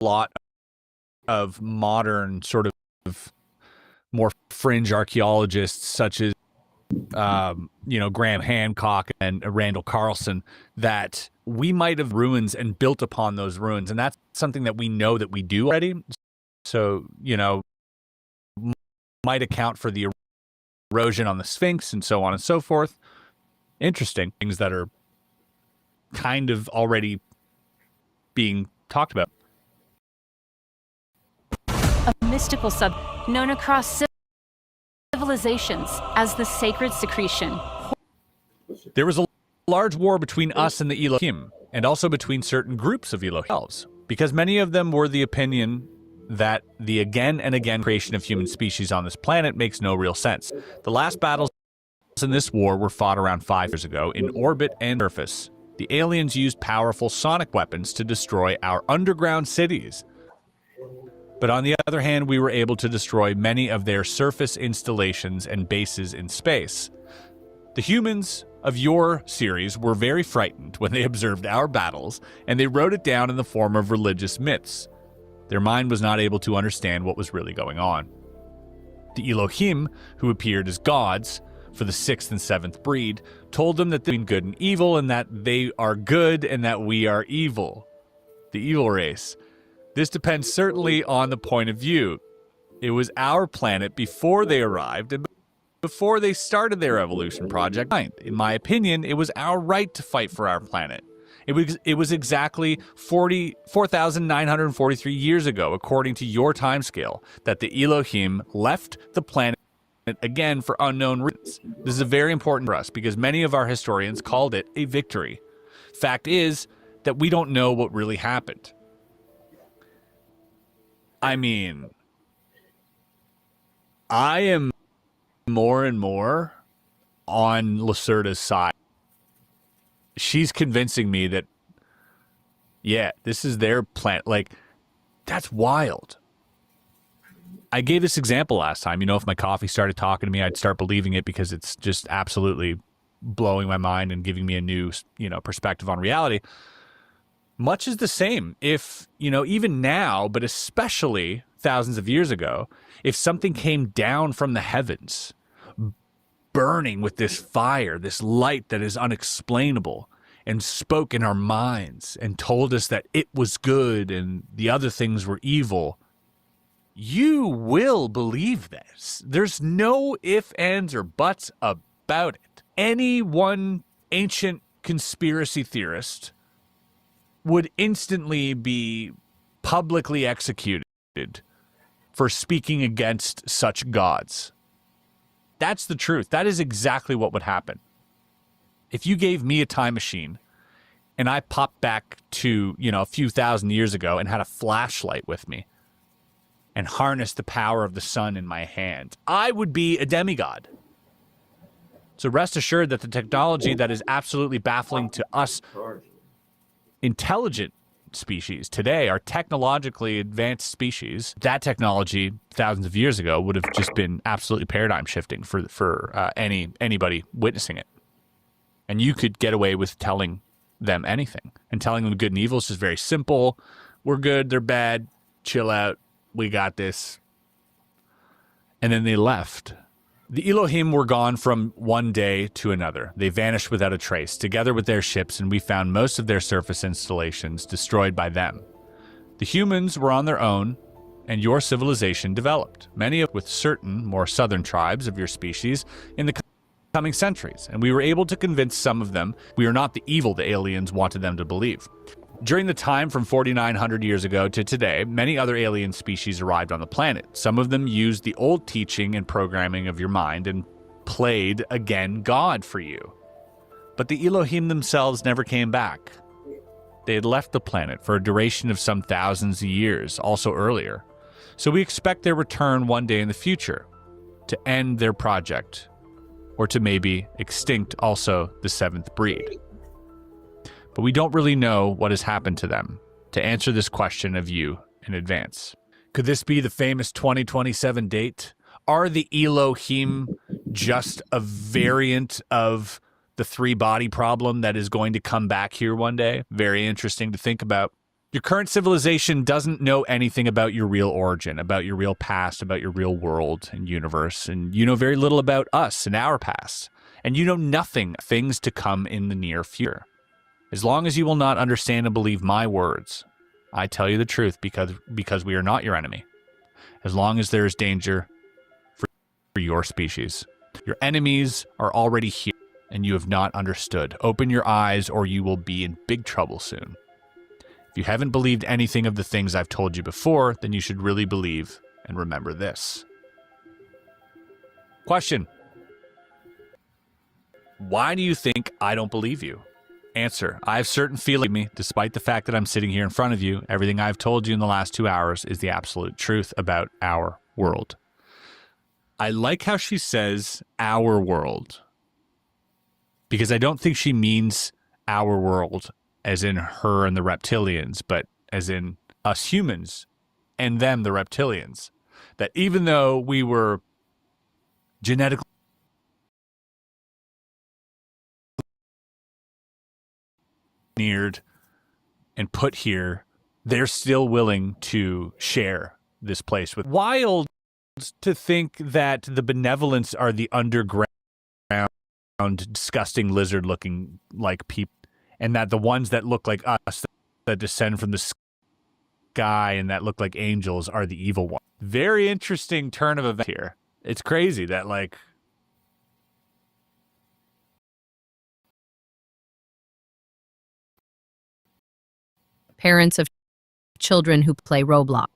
lot of modern sort of more fringe archaeologists such as Graham Hancock and Randall Carlson, that we might have ruins and built upon those ruins. And that's something that we know that we do already. So, might account for the erosion on the Sphinx and so on and so forth. Interesting things that are kind of already being talked about. A mystical sub known across civilizations as the sacred secretion. There was a large war between us and the Elohim, and also between certain groups of Elohim, because many of them were the opinion that the again and again creation of human species on this planet makes no real sense. The last battles in this war were fought around 5 years ago in orbit and surface. The aliens used powerful sonic weapons to destroy our underground cities. But on the other hand, we were able to destroy many of their surface installations and bases in space. The humans of your series were very frightened when they observed our battles, and they wrote it down in the form of religious myths. Their mind was not able to understand what was really going on. The Elohim, who appeared as gods for the 6th and 7th breed, told them that they were good and evil, and that they are good and that we are evil. The evil race. This depends certainly on the point of view. It was our planet before they arrived and before they started their evolution project. In my opinion, it was our right to fight for our planet. It was exactly 4,943 years ago, according to your timescale, that the Elohim left the planet again for unknown reasons. This is very important for us because many of our historians called it a victory. Fact is that we don't know what really happened. I mean, I am more and more on Lacerda's side. She's convincing me that, yeah, this is their plan. Like, that's wild. I gave this example last time. If my coffee started talking to me, I'd start believing it because it's just absolutely blowing my mind and giving me a new, perspective on reality. Much is the same. If, even now, but especially thousands of years ago, if something came down from the heavens, burning with this fire, this light that is unexplainable, and spoke in our minds and told us that it was good and the other things were evil, you will believe this. There's no ifs, ands, or buts about it. Any one ancient conspiracy theorist would instantly be publicly executed for speaking against such gods. That's the truth. That is exactly what would happen. If you gave me a time machine and I popped back to, a few thousand years ago and had a flashlight with me and harnessed the power of the sun in my hand, I would be a demigod. So rest assured that the technology that is absolutely baffling to us intelligent species today, our technologically advanced species, that technology thousands of years ago would have just been absolutely paradigm shifting for anybody witnessing it. And you could get away with telling them anything. And telling them good and evil is just very simple. We're good, they're bad, chill out, we got this. And then they left. The Elohim were gone from one day to another. They vanished without a trace, together with their ships, and we found most of their surface installations destroyed by them. The humans were on their own, and your civilization developed, many of with certain more southern tribes of your species in the coming centuries, and we were able to convince some of them we are not the evil the aliens wanted them to believe. During the time from 4,900 years ago to today, many other alien species arrived on the planet. Some of them used the old teaching and programming of your mind and played, again, God for you. But the Elohim themselves never came back. They had left the planet for a duration of some thousands of years, also earlier. So we expect their return one day in the future, to end their project, or to maybe extinct also the 7th breed. But we don't really know what has happened to them. To answer this question of you in advance, could this be the famous 2027 date? Are the Elohim just a variant of the 3-body problem that is going to come back here one day? Very interesting to think about. Your current civilization doesn't know anything about your real origin, about your real past, about your real world and universe, and you know very little about us and our past. And you know nothing things to come in the near future. As long as you will not understand and believe my words, I tell you the truth because we are not your enemy. As long as there is danger for your species. Your enemies are already here, and you have not understood. Open your eyes, or you will be in big trouble soon. If you haven't believed anything of the things I've told you before, then you should really believe and remember this. Question. Why do you think I don't believe you? Answer. I have certain feelings in me, despite the fact that I'm sitting here in front of you. Everything I've told you in the last 2 hours is the absolute truth about our world. I like how she says our world, because I don't think she means our world as in her and the reptilians, but as in us humans and them, the reptilians. That even though we were genetically engineered and put here, they're still willing to share this place with. Wild to think that the benevolents are the underground, disgusting lizard-looking like people, and that the ones that look like us, that descend from the sky and that look like angels, are the evil ones. Very interesting turn of events here. It's crazy that, like, parents of children who play Roblox.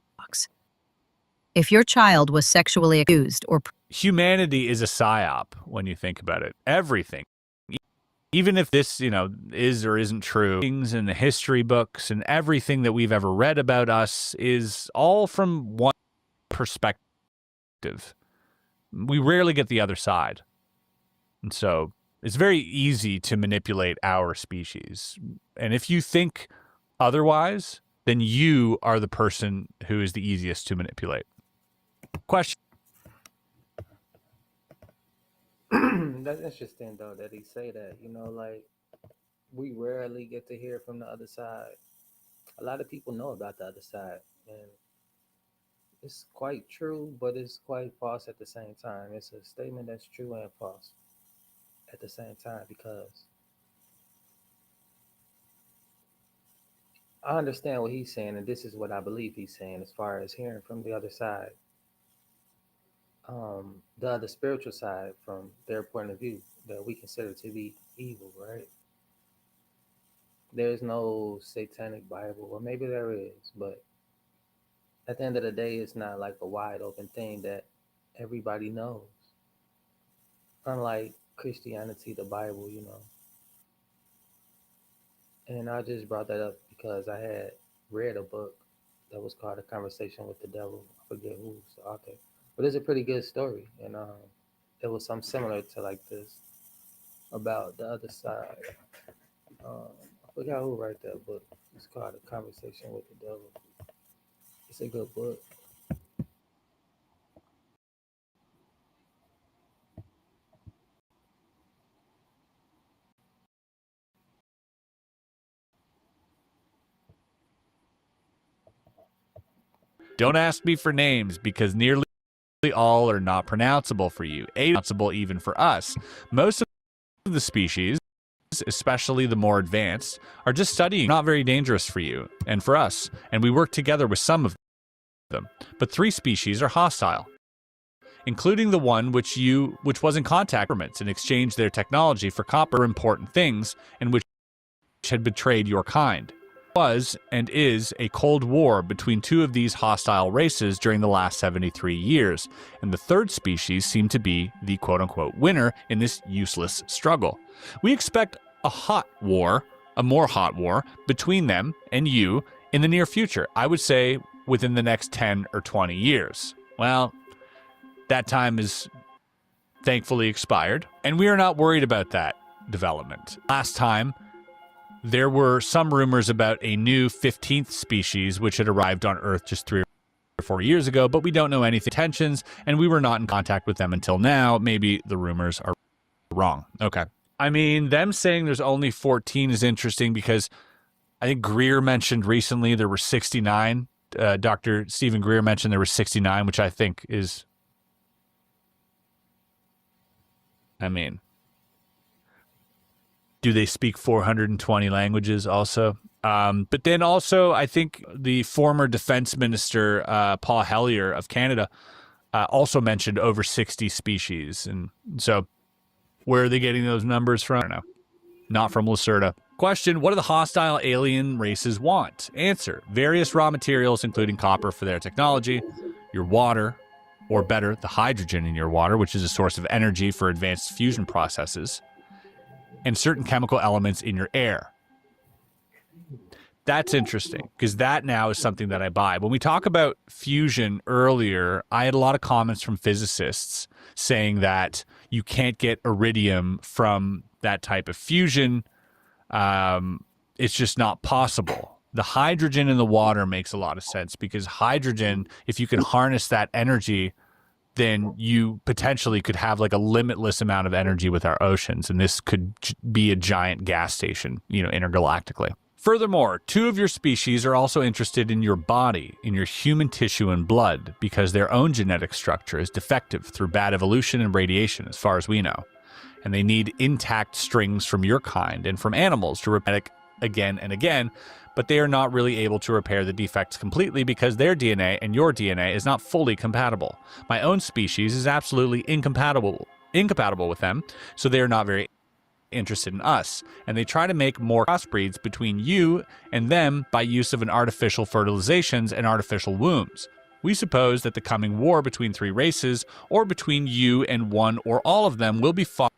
If your child was sexually accused or humanity is a psyop when you think about it. Everything. Even if this, is or isn't true, things in the history books and everything that we've ever read about us is all from one perspective. We rarely get the other side. And so it's very easy to manipulate our species. And if you think otherwise, then you are the person who is the easiest to manipulate. Question. That's interesting though that he say that. Like, we rarely get to hear from the other side. A lot of people know about the other side, and it's quite true, but it's quite false at the same time. It's a statement that's true and false at the same time, because I understand what he's saying, and this is what I believe he's saying as far as hearing from the other side. The other spiritual side, from their point of view, that we consider to be evil, right? There's no satanic Bible, or maybe there is, but at the end of the day, it's not like a wide open thing that everybody knows. Unlike Christianity, the Bible, And I just brought that up because I had read a book that was called A Conversation with the Devil. I forget who's the author. But it's a pretty good story, and it was something similar to like this about the other side. I forgot who wrote that book. It's called A Conversation with the Devil. It's a good book. Don't ask me for names because nearly all are not pronounceable for you, pronounceable even for us. Most of the species, especially the more advanced, are just studying, not very dangerous for you and for us, and we work together with some of them. But 3 species are hostile, including the one which was in contact with governments and exchanged their technology for copper important things, and which had betrayed your kind. Was and is a cold war between 2 of these hostile races during the last 73 years, and the 3rd species seemed to be the quote-unquote winner in this useless struggle. We expect a more hot war between them and you in the near future. I would say within the next 10 or 20 years. Well, that time is thankfully expired, and we are not worried about that development. Last time, there were some rumors about a new 15th species which had arrived on Earth just 3 or 4 years ago, but we don't know anything. Tensions, and we were not in contact with them until now. Maybe the rumors are wrong. Okay. I mean, them saying there's only 14 is interesting because I think Greer mentioned recently there were 69. Dr. Stephen Greer mentioned there were 69, which I think is, I mean, do they speak 420 languages also? But then also, I think the former defense minister, Paul Hellyer of Canada, also mentioned over 60 species. And so where are they getting those numbers from? I don't know. Not from Lacerda. Question, what do the hostile alien races want? Answer, various raw materials, including copper for their technology, your water, or better, the hydrogen in your water, which is a source of energy for advanced fusion processes, and certain chemical elements in your air. That's interesting, because that now is something that I buy. When we talk about fusion earlier, I had a lot of comments from physicists saying that you can't get iridium from that type of fusion. It's just not possible. The hydrogen in the water makes a lot of sense, because hydrogen, if you can harness that energy, then you potentially could have like a limitless amount of energy with our oceans, and this could be a giant gas station, intergalactically. Furthermore, 2 of your species are also interested in your body, in your human tissue and blood, because their own genetic structure is defective through bad evolution and radiation, as far as we know. And they need intact strings from your kind and from animals to repair it again and again, but they are not really able to repair the defects completely because their DNA and your DNA is not fully compatible. My own species is absolutely incompatible with them, so they are not very interested in us, and they try to make more crossbreeds between you and them by use of an artificial fertilizations and artificial wombs. We suppose that the coming war between 3 races, or between you and one or all of them, will be fought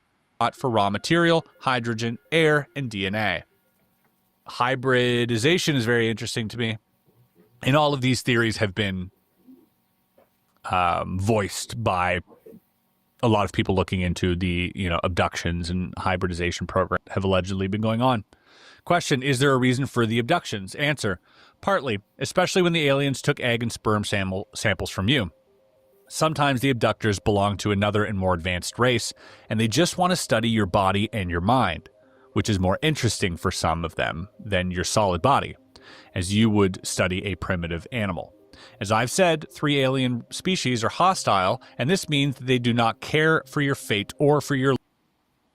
for raw material, hydrogen, air, and DNA. Hybridization is very interesting to me, and all of these theories have been voiced by a lot of people looking into the abductions and hybridization program have allegedly been going on. Question, is there a reason for the abductions? Answer, partly, especially when the aliens took egg and sperm samples from you. Sometimes the abductors belong to another and more advanced race, and they just want to study your body and your mind, which is more interesting for some of them than your solid body, as you would study a primitive animal. As I've said, 3 alien species are hostile, and this means that they do not care for your fate or for your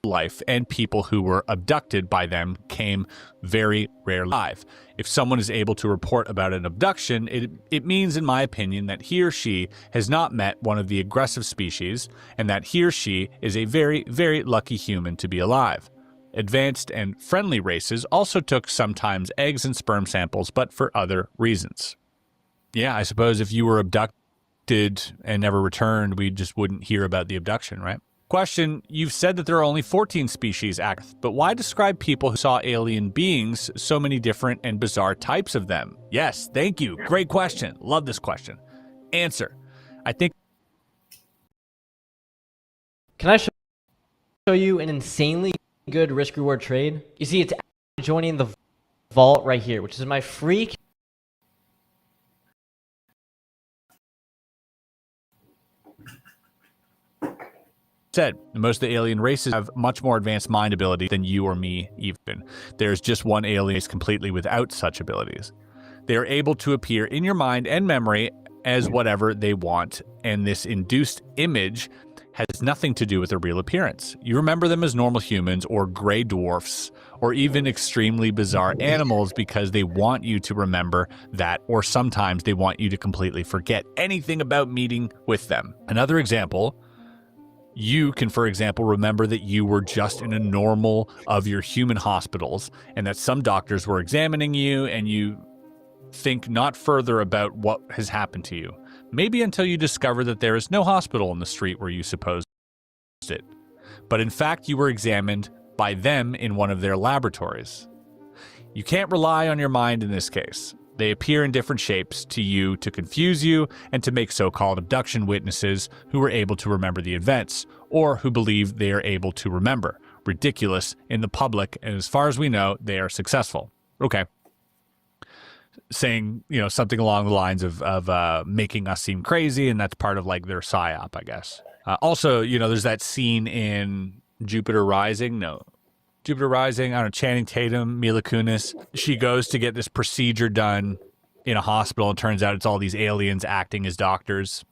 life, and people who were abducted by them came very rarely alive. If someone is able to report about an abduction, it means, in my opinion, that he or she has not met one of the aggressive species, and that he or she is a very, very lucky human to be alive. Advanced and friendly races also took sometimes eggs and sperm samples, but for other reasons. Yeah, I suppose if you were abducted and never returned, we just wouldn't hear about the abduction, right? Question, you've said that there are only 14 species active, but why describe people who saw alien beings, so many different and bizarre types of them? Yes, thank you. Great question. Love this question. Answer, I think... Can I show you an insanely good risk-reward trade? You see, it's joining the vault right here, which is my free... Said, most of the alien races have much more advanced mind ability than you or me even. There's just one alien is completely without such abilities. They are able to appear in your mind and memory as whatever they want, and this induced image has nothing to do with their real appearance. You remember them as normal humans or gray dwarfs or even extremely bizarre animals because they want you to remember that, or sometimes they want you to completely forget anything about meeting with them. Another example, you can, for example, remember that you were just in a normal of your human hospitals and that some doctors were examining you, and you think not further about what has happened to you. Maybe until you discover that there is no hospital in the street where you supposed it. But in fact, you were examined by them in one of their laboratories. You can't rely on your mind in this case. They appear in different shapes to you to confuse you and to make so-called abduction witnesses who are able to remember the events, or who believe they are able to remember. Ridiculous in the public, and as far as we know, they are successful. Okay. Saying, something along the lines of making us seem crazy, and that's part of like their psyop, I guess. Also, there's that scene in Jupiter Rising. No, Jupiter Rising, I don't know, Channing Tatum, Mila Kunis. She goes to get this procedure done in a hospital, and turns out it's all these aliens acting as doctors.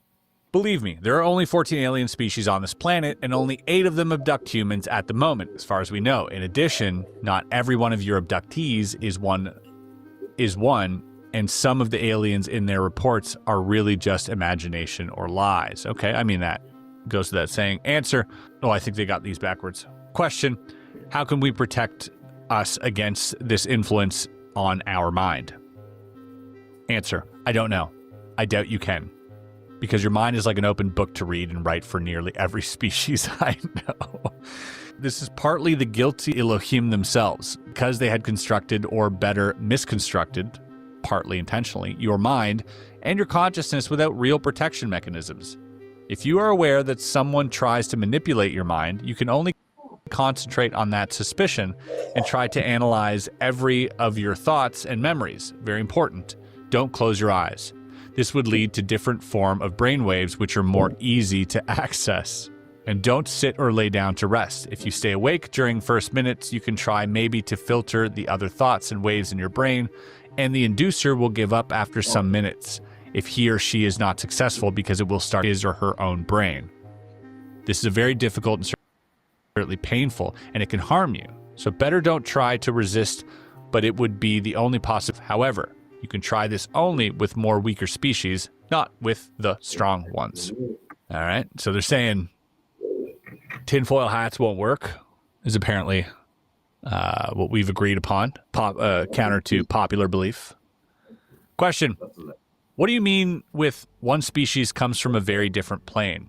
Believe me, there are only 14 alien species on this planet, and only 8 of them abduct humans at the moment, as far as we know. In addition, not every one of your abductees is one, and some of the aliens in their reports are really just imagination or lies. Okay, I mean, that goes to that saying. Answer, oh, I think they got these backwards. Question, how can we protect us against this influence on our mind? Answer, I don't know. I doubt you can. Because your mind is like an open book to read and write for nearly every species I know. This is partly the guilty Elohim themselves, because they had constructed, or better, misconstructed, partly intentionally, your mind and your consciousness without real protection mechanisms. If you are aware that someone tries to manipulate your mind, you can only concentrate on that suspicion and try to analyze every of your thoughts and memories. Very important. Don't close your eyes. This would lead to different form of brainwaves which are more easy to access. And don't sit or lay down to rest. If you stay awake during first minutes, you can try maybe to filter the other thoughts and waves in your brain, and the inducer will give up after some minutes if he or she is not successful, because it will start his or her own brain. This is a very difficult and certainly painful, and it can harm you. So better don't try to resist, but it would be the only possible. However, you can try this only with more weaker species, not with the strong ones. All right, so they're saying tinfoil hats won't work, is apparently what we've agreed upon, counter to popular belief. Question, what do you mean with one species comes from a very different plane?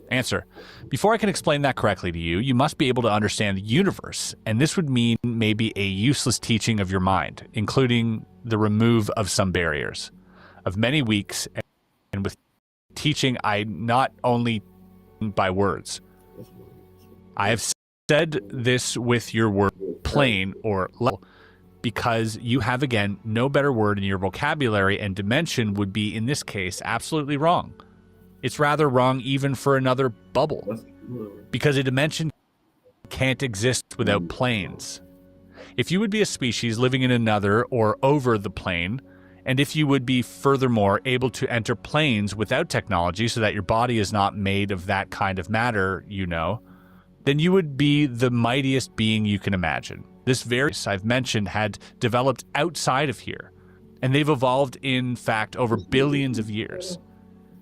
Answer, before I can explain that correctly to you, you must be able to understand the universe, and this would mean maybe a useless teaching of your mind, including the remove of some barriers, of many weeks, and with teaching I not only by words. I have said this with your word plane or level, because you have, again, no better word in your vocabulary, and dimension would be, in this case, absolutely wrong. It's rather wrong even for another bubble, because a dimension can't exist without planes. If you would be a species living in another or over the plane, and if you would be furthermore able to enter planes without technology so that your body is not made of that kind of matter, you know, then you would be the mightiest being you can imagine. This various I've mentioned had developed outside of here, and they've evolved, in fact, over billions of years.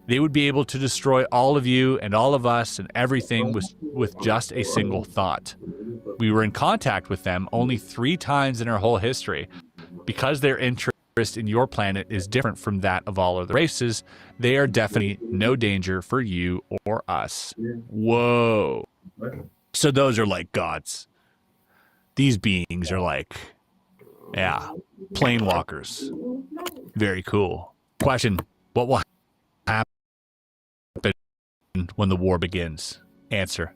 They would be able to destroy all of you and all of us and everything with just a single thought. We were in contact with them only 3 times in our whole history. Because their interest in your planet is different from that of all other races, they are definitely no danger for you or us. Whoa. So those are like gods. These beings are like, yeah, plane walkers. Very cool. Question, what will happen when the war begins? Answer,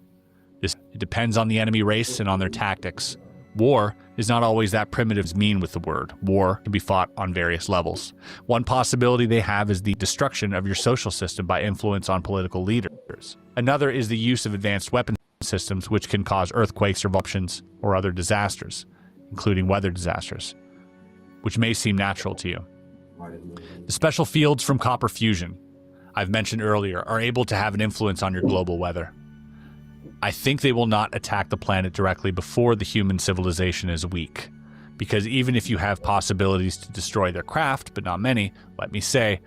it depends on the enemy race and on their tactics. War is not always that primitive as mean with the word. War can be fought on various levels. One possibility they have is the destruction of your social system by influence on political leaders. Another is the use of advanced weapon systems which can cause earthquakes, eruptions, or other disasters, including weather disasters, which may seem natural to you. The special fields from copper fusion I've mentioned earlier are able to have an influence on your global weather. I think they will not attack the planet directly before the human civilization is weak, because even if you have possibilities to destroy their craft, but not many, let me say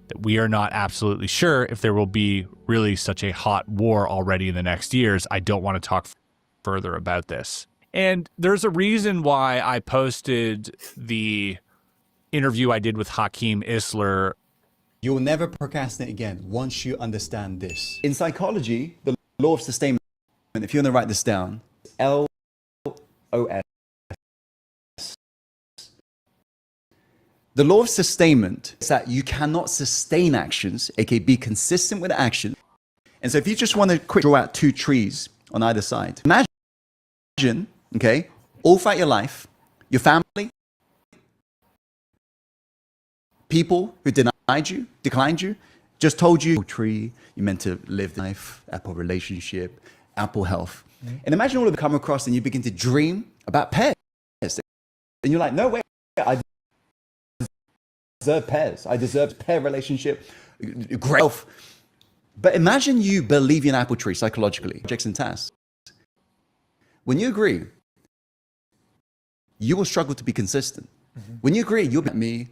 that we are not absolutely sure if there will be really such a hot war already in the next years. I don't want to talk further about this. And there's a reason why I posted the interview I did with Hakeem Isler. You'll never procrastinate again once you understand this. In psychology, the law of sustainment, if you want to write this down, LOS. The law of sustainment is that you cannot sustain actions, aka be consistent with action. And so if you just want to quick draw out 2 trees on either side, imagine, okay, all throughout your life, your family, people who declined you, just told you, tree, you're meant to live life, apple relationship, apple health. And imagine all of them come across and you begin to dream about pairs. And you're like, no way, I deserve pairs. I deserve pair relationship, growth. But imagine you believe in apple tree psychologically, objects and tasks. When you agree, you will struggle to be consistent. When you agree, you'll be me.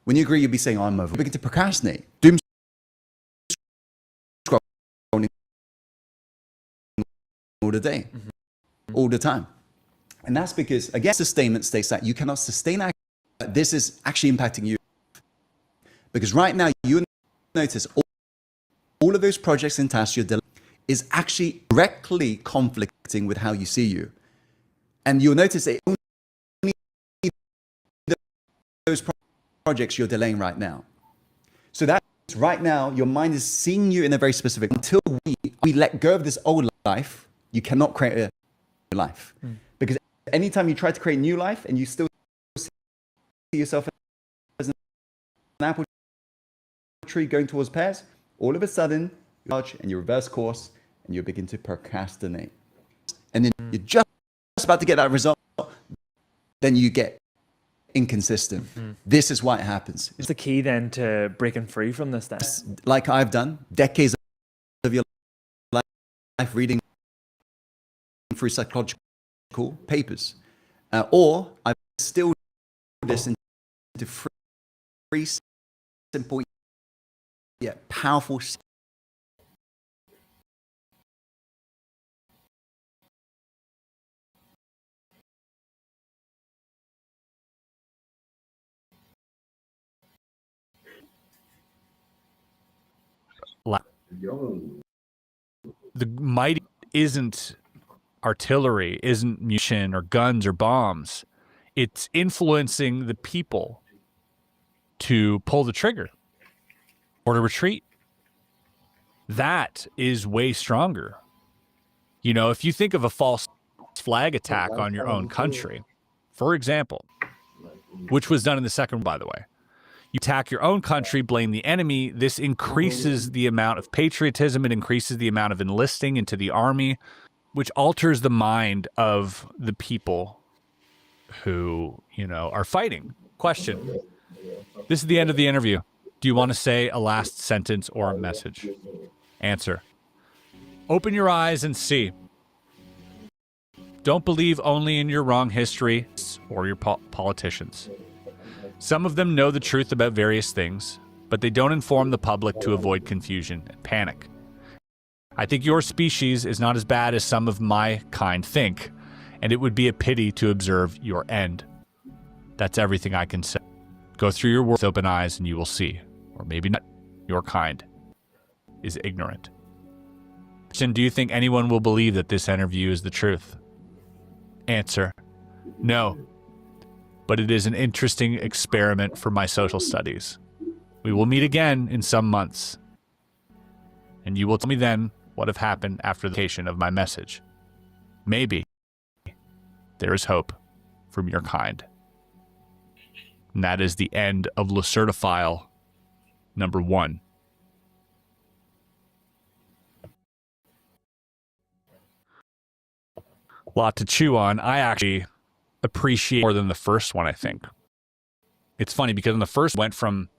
When you agree, you'll be saying, oh, I'm over. You begin to procrastinate. Doom scrolling all the day, all the time. And that's because, again, sustainment states that you cannot sustain action. This is actually impacting you. Because right now, you notice all of those projects and tasks you're delaying is actually directly conflicting with how you see you. And you'll notice that only those projects you're delaying right now. So that's right now, your mind is seeing you in a very specific, until we let go of this old life, you cannot create a new life. Because anytime you try to create a new life and you still see yourself as an apple tree going towards pairs, all of a sudden, you large and you reverse course and you begin to procrastinate. And then you're just about to get that result, then you get inconsistent. This is why it happens. What's the key then to breaking free from this then? Like I've done, decades of your life reading through psychological papers. Or I've distilled this into three simple yet powerful the mighty isn't artillery, isn't munition or guns or bombs. It's influencing the people to pull the trigger or to retreat. That is way stronger. You know, if you think of a false flag attack on your own country, for example, which was done in the Second, by the way, you attack your own country, blame the enemy. This increases the amount of patriotism. It increases the amount of enlisting into the army, which alters the mind of the people who, you know, are fighting. Question. This is the end of the interview. Do you want to say a last sentence or a message? Answer. Open your eyes and see. Don't believe only in your wrong history or your politicians. Some of them know the truth about various things, but they don't inform the public to avoid confusion and panic. I think your species is not as bad as some of my kind think, and it would be a pity to observe your end. That's everything I can say. Go through your world with open eyes and you will see, or maybe not, your kind is ignorant. Question, do you think anyone will believe that this interview is the truth? Answer, no. But it is an interesting experiment for my social studies. We will meet again in some months, and you will tell me then what have happened after the vacation of my message. Maybe there is hope from your kind. And that is the end of Lacertophile number 1. Lot to chew on. I actually appreciate more than the first one, I think. It's funny because in the first went from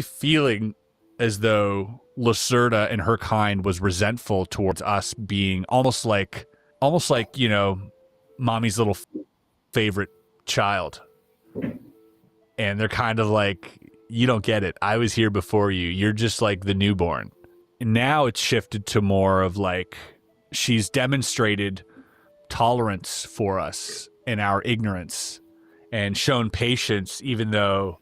feeling as though Lacerda and her kind was resentful towards us being almost like, you know, mommy's little favorite child. And they're kind of like, you don't get it. I was here before you. You're just like the newborn. And now it's shifted to more of like, she's demonstrated tolerance for us in our ignorance and shown patience, even though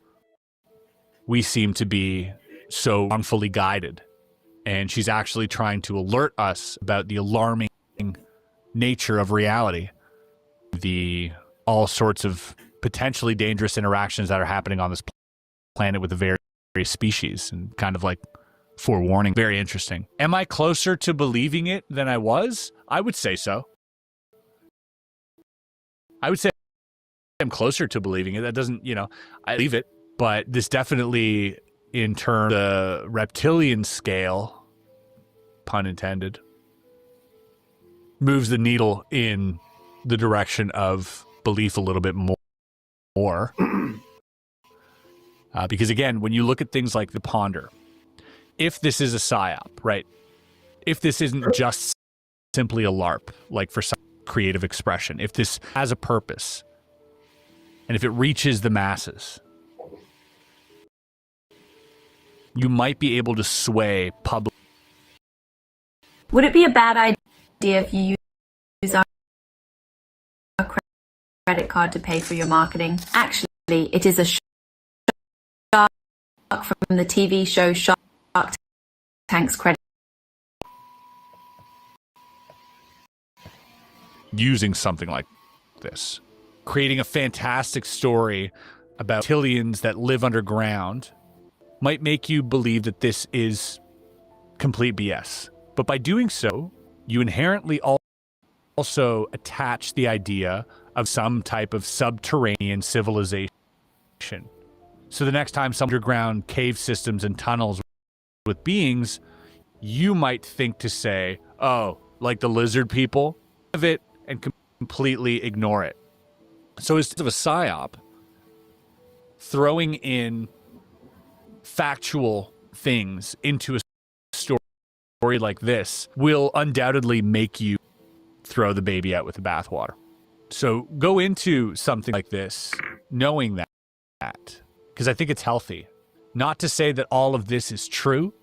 we seem to be so wrongfully guided. And she's actually trying to alert us about the alarming nature of reality, the all sorts of potentially dangerous interactions that are happening on this planet with the various species, and kind of like forewarning. Very interesting. Am I closer to believing it than I was? I would say so. I would say I'm closer to believing it. That doesn't, you know, I believe it, but this definitely, in terms of the reptilian scale, pun intended, moves the needle in the direction of belief a little bit more. Because again, when you look at things like the Ponder, if this is a psyop, right? If this isn't just simply a LARP, like for some creative expression, if this has a purpose, and if it reaches the masses, you might be able to sway public. Would it be a bad idea if you use our credit card to pay for your marketing? Actually, it is a shark from the TV show Shark Tank's credit. Using something like this, creating a fantastic story about reptilians that live underground might make you believe that this is complete BS. But by doing so, you inherently also attach the idea of some type of subterranean civilization. So the next time some underground cave systems and tunnels with beings, you might think to say, oh, like the lizard people, of it and completely ignore it. So instead of a psyop, throwing in factual things into a story like this will undoubtedly make you throw the baby out with the bathwater. So go into something like this knowing that, because I think it's healthy. Not to say that all of this is true,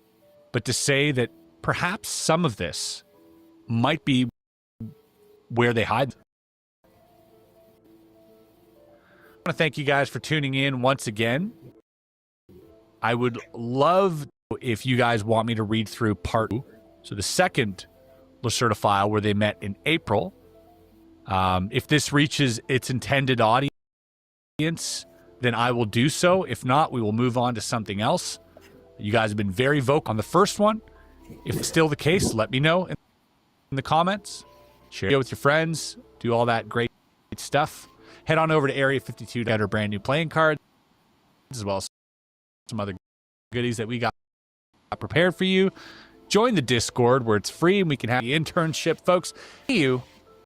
but to say that perhaps some of this might be where they hide. I want to thank you guys for tuning in once again. I would love if you guys want me to read through part 2, so the second Lacerda file where they met in April. If this reaches its intended audience, then I will do so. If not, we will move on to something else. You guys have been very vocal on the first one. If it's still the case, let me know in the comments. Share it with your friends. Do all that great stuff. Head on over to Area 52 to get our brand new playing cards, as well as some other goodies that we got prepared for you. Join the Discord where it's free and we can have the internship, folks. See you